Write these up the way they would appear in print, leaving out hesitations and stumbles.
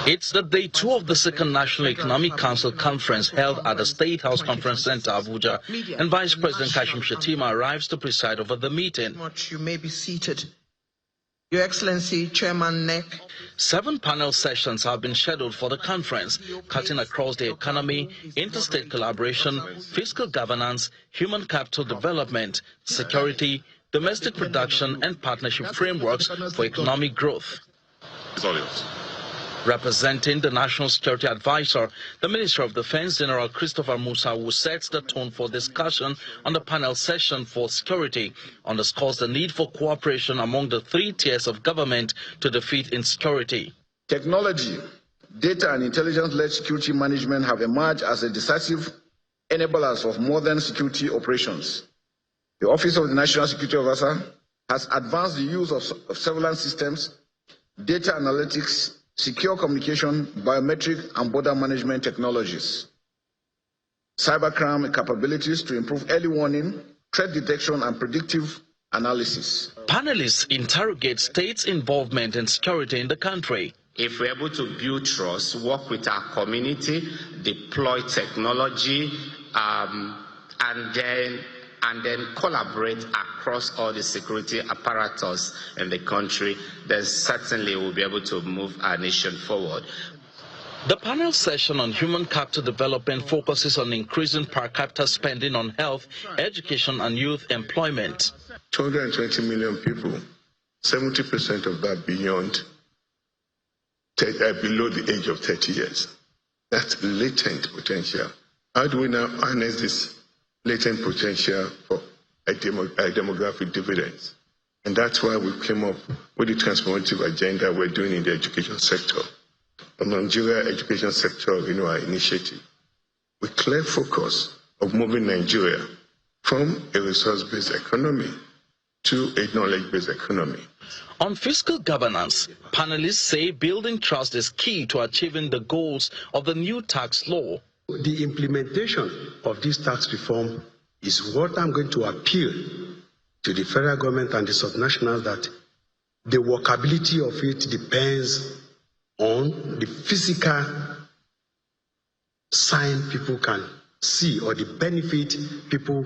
It's the day 2 of the second National Economic Council conference held at the State House Conference Center, Abuja, and Vice President Kashim Shettima arrives to preside over the meeting. You may be seated. Your Excellency, Chairman NEC. 7 panel sessions have been scheduled for the conference, cutting across the economy, interstate collaboration, fiscal governance, human capital development, security, domestic production, and partnership frameworks for economic growth. Representing the National Security Advisor, the Minister of Defense, General Christopher Musa, who sets the tone for discussion on the panel session for security, underscores the need for cooperation among the 3 tiers of government to defeat insecurity. Technology, data and intelligence-led security management have emerged as a decisive enablers of modern security operations. The Office of the National Security Officer has advanced the use of surveillance systems, data analytics, secure communication, biometric and border management technologies, cybercrime capabilities to improve early warning, threat detection and predictive analysis. Panelists interrogate states' involvement in security in the country. If we're able to build trust, work with our community, deploy technology, and then collaborate across all the security apparatus in the country, then certainly we'll be able to move our nation forward. The panel session on human capital development focuses on increasing per capita spending on health, education, and youth employment. 220 million people, 70% of that below the age of 30 years. That's latent potential. How do we now harness this latent potential for a demographic dividends? And that's why we came up with the transformative agenda we're doing in the education sector. The Nigeria education sector, our initiative, with clear focus of moving Nigeria from a resource-based economy to a knowledge-based economy. On fiscal governance, panelists say building trust is key to achieving the goals of the new tax law. The implementation of this tax reform is what I'm going to appeal to the federal government and the subnationals, that the workability of it depends on the physical sign people can see or the benefit people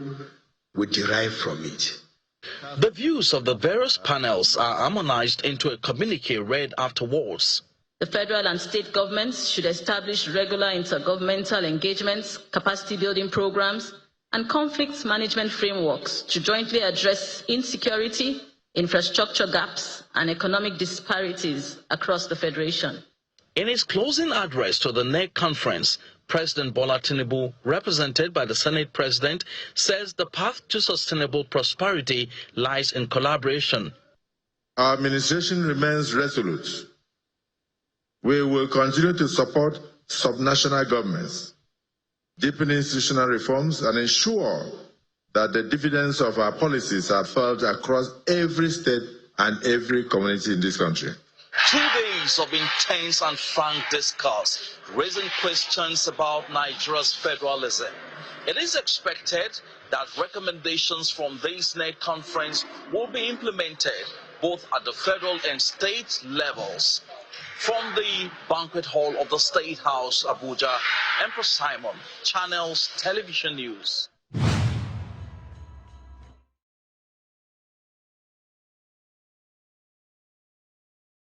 will derive from it. The views of the various panels are harmonized into a communique read afterwards. The federal and state governments should establish regular intergovernmental engagements, capacity building programs, and conflict management frameworks to jointly address insecurity, infrastructure gaps, and economic disparities across the Federation. In his closing address to the NEC conference, President Bola Tinubu, represented by the Senate President, says the path to sustainable prosperity lies in collaboration. Our administration remains resolute. We will continue to support subnational governments, deepen institutional reforms, and ensure that the dividends of our policies are felt across every state and every community in this country. 2 days of intense and frank discourse, raising questions about Nigeria's federalism. It is expected that recommendations from this NEC conference will be implemented both at the federal and state levels. From the banquet hall of the State House, Abuja, Emperor Simon, Channels Television News.